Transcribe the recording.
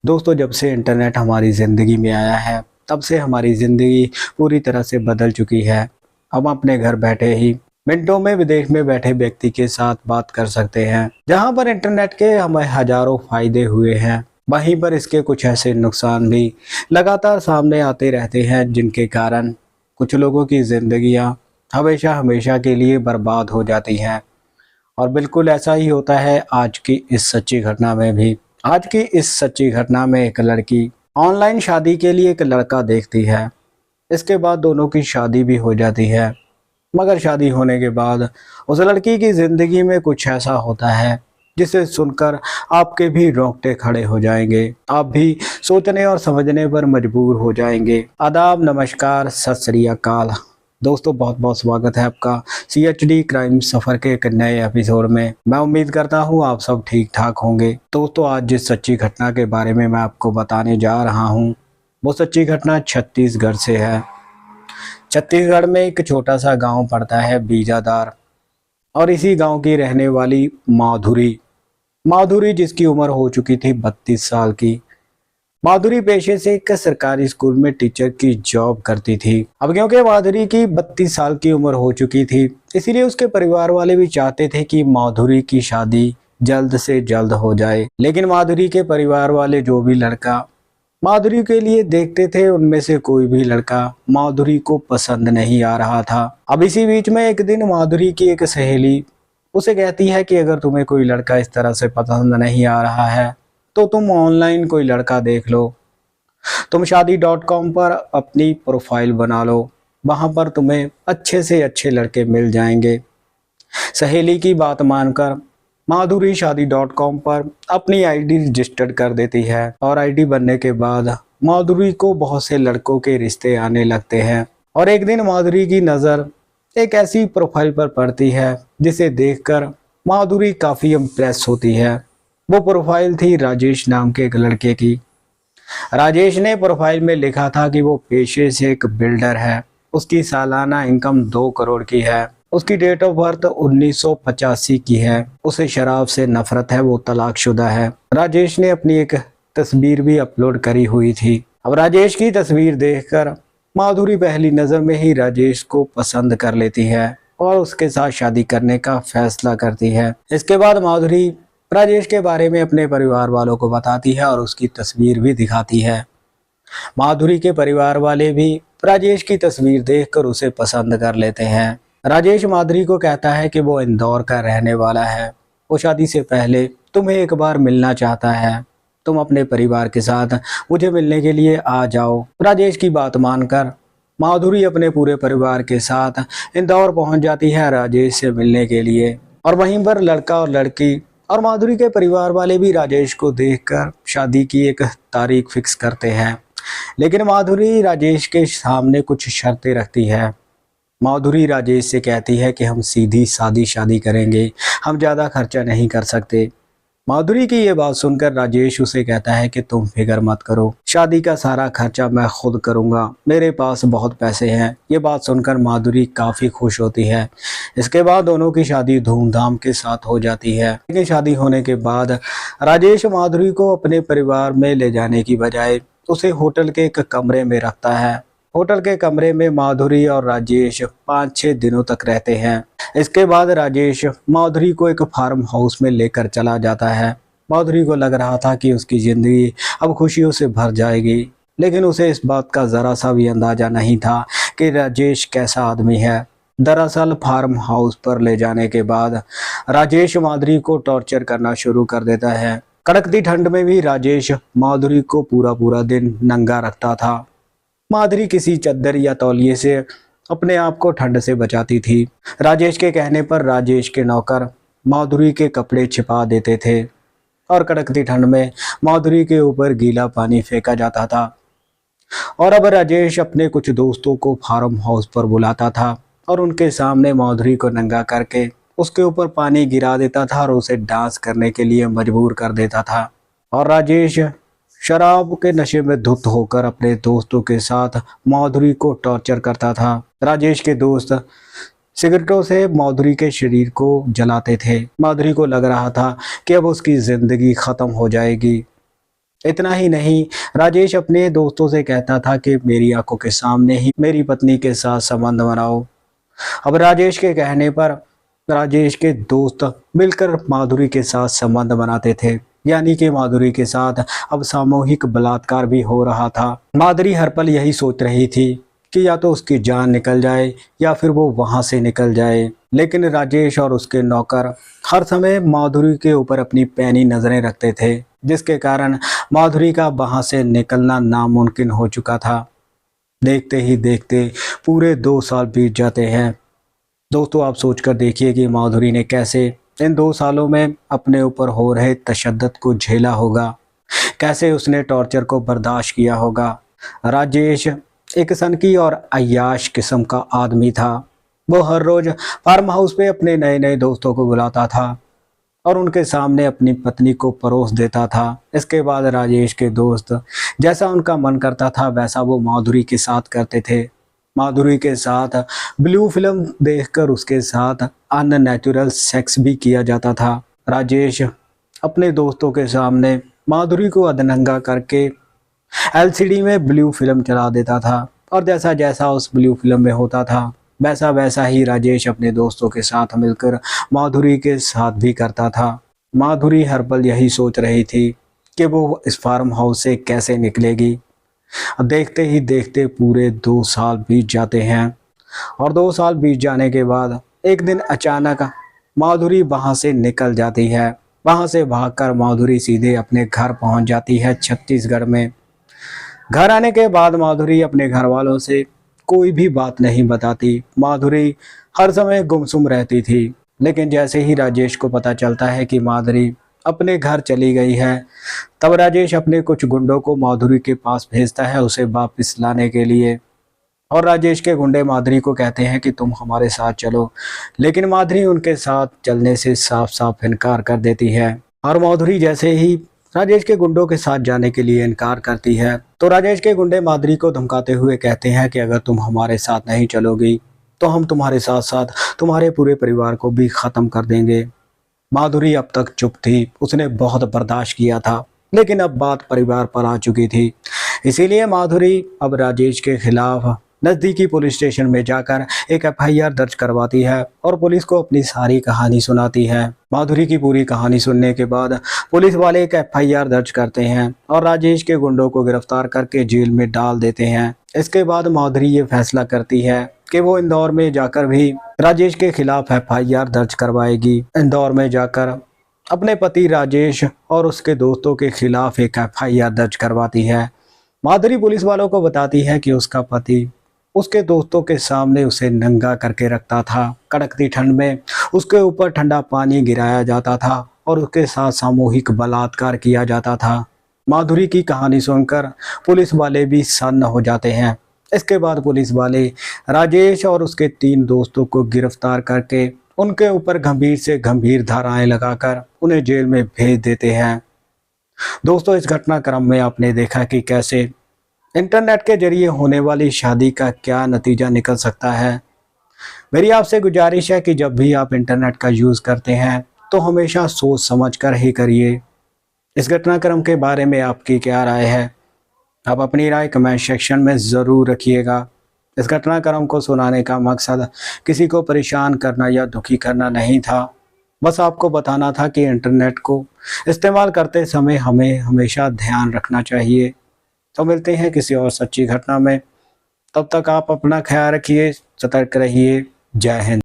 दोस्तों, जब से इंटरनेट हमारी ज़िंदगी में आया है, तब से हमारी ज़िंदगी पूरी तरह से बदल चुकी है। हम अपने घर बैठे ही मिनटों में विदेश में बैठे व्यक्ति के साथ बात कर सकते हैं। जहां पर इंटरनेट के हमें हजारों फायदे हुए हैं, वहीं पर इसके कुछ ऐसे नुकसान भी लगातार सामने आते रहते हैं, जिनके कारण कुछ लोगों की ज़िंदगियां हमेशा हमेशा के लिए बर्बाद हो जाती हैं। और बिल्कुल ऐसा ही होता है आज की इस सच्ची घटना में भी। आज की इस सच्ची घटना में एक लड़की ऑनलाइन शादी के लिए एक लड़का देखती है। इसके बाद दोनों की शादी भी हो जाती है, मगर शादी होने के बाद उस लड़की की ज़िंदगी में कुछ ऐसा होता है जिसे सुनकर आपके भी रोंगटे खड़े हो जाएंगे। आप भी सोचने और समझने पर मजबूर हो जाएंगे। आदाब, नमस्कार, सत श्री अकाल। दोस्तों, बहुत बहुत स्वागत है आपका CHD क्राइम सफ़र के एक नए एपिसोड में। मैं उम्मीद करता हूँ आप सब ठीक ठाक होंगे। दोस्तों, आज जिस सच्ची घटना के बारे में मैं आपको बताने जा रहा हूँ, वो सच्ची घटना छत्तीसगढ़ से है। छत्तीसगढ़ में एक छोटा सा गांव पड़ता है बीजादार, और इसी गांव की रहने वाली माधुरी जिसकी उम्र हो चुकी थी 32 साल की। माधुरी पेशे से एक सरकारी स्कूल में टीचर की जॉब करती थी। अब क्योंकि माधुरी की 32 साल की उम्र हो चुकी थी, इसीलिए उसके परिवार वाले भी चाहते थे कि माधुरी की शादी जल्द से जल्द हो जाए। लेकिन माधुरी के परिवार वाले जो भी लड़का माधुरी के लिए देखते थे, उनमें से कोई भी लड़का माधुरी को पसंद नहीं आ रहा था। अब इसी बीच में एक दिन माधुरी की एक सहेली उसे कहती है कि अगर तुम्हें कोई लड़का इस तरह से पसंद नहीं आ रहा है तो तुम ऑनलाइन कोई लड़का देख लो। तुम शादी.com पर अपनी प्रोफाइल बना लो, वहां पर तुम्हें अच्छे से अच्छे लड़के मिल जाएंगे। सहेली की बात मानकर माधुरी शादी.com पर अपनी आईडी रजिस्टर्ड कर देती है, और आईडी बनने के बाद माधुरी को बहुत से लड़कों के रिश्ते आने लगते हैं। और एक दिन माधुरी की नज़र एक ऐसी प्रोफाइल पर पड़ती है जिसे देखकर माधुरी काफ़ी इम्प्रेस होती है। वो प्रोफाइल थी राजेश नाम के एक लड़के की। राजेश ने प्रोफाइल में लिखा था कि वो पेशे से एक बिल्डर है। उसकी सालाना इनकम 2 करोड़ की है। उसकी डेट ऑफ बर्थ 1985 की है। उसे शराब से नफरत है, वो तलाकशुदा है। राजेश ने अपनी एक तस्वीर भी अपलोड करी हुई थी। अब राजेश की तस्वीर देखकर माधुरी पहली नज़र में ही राजेश को पसंद कर लेती है और उसके साथ शादी करने का फैसला करती है। इसके बाद माधुरी राजेश के बारे में अपने परिवार वालों को बताती है और उसकी तस्वीर भी दिखाती है। माधुरी के परिवार वाले भी राजेश की तस्वीर देखकर उसे पसंद कर लेते हैं। राजेश माधुरी को कहता है कि वो इंदौर का रहने वाला है। वो शादी से पहले तुम्हें एक बार मिलना चाहता है। तुम अपने परिवार के साथ मुझे मिलने के लिए आ जाओ। राजेश की बात मानकर माधुरी अपने पूरे परिवार के साथ इंदौर पहुंच जाती है राजेश से मिलने के लिए। और वहीं पर लड़का और लड़की और माधुरी के परिवार वाले भी राजेश को देखकर शादी की एक तारीख फिक्स करते हैं। लेकिन माधुरी राजेश के सामने कुछ शर्तें रखती है। माधुरी राजेश से कहती है कि हम सीधी सादी शादी करेंगे, हम ज़्यादा खर्चा नहीं कर सकते। माधुरी की ये बात सुनकर राजेश उसे कहता है कि तुम फिक्र मत करो, शादी का सारा खर्चा मैं खुद करूँगा, मेरे पास बहुत पैसे हैं। ये बात सुनकर माधुरी काफ़ी खुश होती है। इसके बाद दोनों की शादी धूमधाम के साथ हो जाती है। लेकिन शादी होने के बाद राजेश माधुरी को अपने परिवार में ले जाने की बजाय उसे होटल के एक कमरे में रखता है। होटल के कमरे में माधुरी और राजेश 5-6 दिनों तक रहते हैं। इसके बाद राजेश माधुरी को एक फार्म हाउस में लेकर चला जाता है। माधुरी को लग रहा था कि उसकी ज़िंदगी अब खुशियों से भर जाएगी, लेकिन उसे इस बात का ज़रा सा भी अंदाज़ा नहीं था कि राजेश कैसा आदमी है। दरअसल फार्म हाउस पर ले जाने के बाद राजेश माधुरी को टॉर्चर करना शुरू कर देता है। कड़कती ठंड में भी राजेश माधुरी को पूरा पूरा दिन नंगा रखता था। माधुरी किसी चद्दर या तौलिए से अपने आप को ठंड से बचाती थी। राजेश के कहने पर राजेश के नौकर माधुरी के कपड़े छिपा देते थे और कड़कती ठंड में माधुरी के ऊपर गीला पानी फेंका जाता था। और अब राजेश अपने कुछ दोस्तों को फार्म हाउस पर बुलाता था और उनके सामने माधुरी को नंगा करके उसके ऊपर पानी गिरा देता था और उसे डांस करने के लिए मजबूर कर देता था। और राजेश शराब के नशे में धुत होकर अपने दोस्तों के साथ माधुरी को टॉर्चर करता था। राजेश के दोस्त सिगरेटों से माधुरी के शरीर को जलाते थे। माधुरी को लग रहा था कि अब उसकी ज़िंदगी ख़त्म हो जाएगी। इतना ही नहीं, राजेश अपने दोस्तों से कहता था कि मेरी आंखों के सामने ही मेरी पत्नी के साथ संबंध बनाओ। अब राजेश के कहने पर राजेश के दोस्त मिलकर माधुरी के साथ संबंध बनाते थे, यानी कि माधुरी के साथ अब सामूहिक बलात्कार भी हो रहा था। माधुरी हर पल यही सोच रही थी कि या तो उसकी जान निकल जाए या फिर वो वहां से निकल जाए। लेकिन राजेश और उसके नौकर हर समय माधुरी के ऊपर अपनी पैनी नजरें रखते थे, जिसके कारण माधुरी का वहां से निकलना नामुमकिन हो चुका था। देखते ही देखते पूरे 2 साल बीत जाते हैं। दोस्तों, आप सोचकर देखिए कि माधुरी ने कैसे इन 2 सालों में अपने ऊपर हो रहे तशद्दुद को झेला होगा, कैसे उसने टॉर्चर को बर्दाश्त किया होगा। राजेश एक सनकी और अय्याश किस्म का आदमी था। वो हर रोज फार्म हाउस पे अपने नए नए दोस्तों को बुलाता था और उनके सामने अपनी पत्नी को परोस देता था। इसके बाद राजेश के दोस्त जैसा उनका मन करता था वैसा वो माधुरी के साथ करते थे। माधुरी के साथ ब्लू फिल्म देखकर उसके साथ अननेचुरल सेक्स भी किया जाता था। राजेश अपने दोस्तों के सामने माधुरी को अधनंगा करके एलसीडी में ब्लू फिल्म चला देता था और जैसा जैसा उस ब्लू फिल्म में होता था वैसा वैसा ही राजेश अपने दोस्तों के साथ मिलकर माधुरी के साथ भी करता था। माधुरी हर पल यही सोच रही थी कि वो इस फार्म हाउस से कैसे निकलेगी। देखते ही देखते पूरे 2 साल बीत जाते हैं और 2 साल बीत जाने के बाद एक दिन अचानक माधुरी वहां से निकल जाती है। वहां से भागकर माधुरी सीधे अपने घर पहुंच जाती है छत्तीसगढ़ में। घर आने के बाद माधुरी अपने घर वालों से कोई भी बात नहीं बताती। माधुरी हर समय गुमसुम रहती थी। लेकिन जैसे ही राजेश को पता चलता है कि माधुरी अपने घर चली गई है, तब राजेश अपने कुछ गुंडों को माधुरी के पास भेजता है उसे वापस लाने के लिए। और राजेश के गुंडे माधुरी को कहते हैं कि तुम हमारे साथ चलो, लेकिन माधुरी उनके साथ चलने से साफ साफ इनकार कर देती है। और माधुरी जैसे ही राजेश के गुंडों के साथ जाने के लिए इनकार करती है तो राजेश के गुंडे माधुरी को धमकाते हुए कहते हैं कि अगर तुम हमारे साथ नहीं चलोगी तो हम तुम्हारे साथ साथ तुम्हारे पूरे परिवार को भी खत्म कर देंगे। माधुरी अब तक चुप थी, उसने बहुत बर्दाश्त किया था, लेकिन अब बात परिवार पर आ चुकी थी। इसीलिए माधुरी अब राजेश के खिलाफ नज़दीकी पुलिस स्टेशन में जाकर एक एफआईआर दर्ज करवाती है और पुलिस को अपनी सारी कहानी सुनाती है। माधुरी की पूरी कहानी सुनने के बाद पुलिस वाले एक एफआईआर दर्ज करते हैं और राजेश के गुंडों को गिरफ्तार करके जेल में डाल देते हैं। इसके बाद माधुरी ये फैसला करती है कि वो इंदौर में जाकर भी राजेश के खिलाफ एफआईआर दर्ज करवाएगी। इंदौर में जाकर अपने पति राजेश और उसके दोस्तों के खिलाफ एक एफआईआर दर्ज करवाती है। माधुरी पुलिस वालों को बताती है कि उसका पति उसके दोस्तों के सामने उसे नंगा करके रखता था। कड़कती ठंड में उसके ऊपर ठंडा पानी गिराया जाता था और उसके साथ सामूहिक बलात्कार किया जाता था। माधुरी की कहानी सुनकर पुलिस वाले भी सन्न हो जाते हैं। इसके बाद पुलिस वाले राजेश और उसके 3 दोस्तों को गिरफ्तार करके उनके ऊपर गंभीर से गंभीर धाराएं लगाकर उन्हें जेल में भेज देते हैं। दोस्तों, इस घटनाक्रम में आपने देखा कि कैसे इंटरनेट के जरिए होने वाली शादी का क्या नतीजा निकल सकता है। मेरी आपसे गुजारिश है कि जब भी आप इंटरनेट का यूज़ करते हैं तो हमेशा सोच समझ कर ही करिए। इस घटनाक्रम के बारे में आपकी क्या राय है? आप अपनी राय कमेंट सेक्शन में ज़रूर रखिएगा। इस घटनाक्रम को सुनाने का मकसद किसी को परेशान करना या दुखी करना नहीं था, बस आपको बताना था कि इंटरनेट को इस्तेमाल करते समय हमें हमेशा ध्यान रखना चाहिए। तो मिलते हैं किसी और सच्ची घटना में, तब तक आप अपना ख्याल रखिए, सतर्क रहिए। जय हिंद।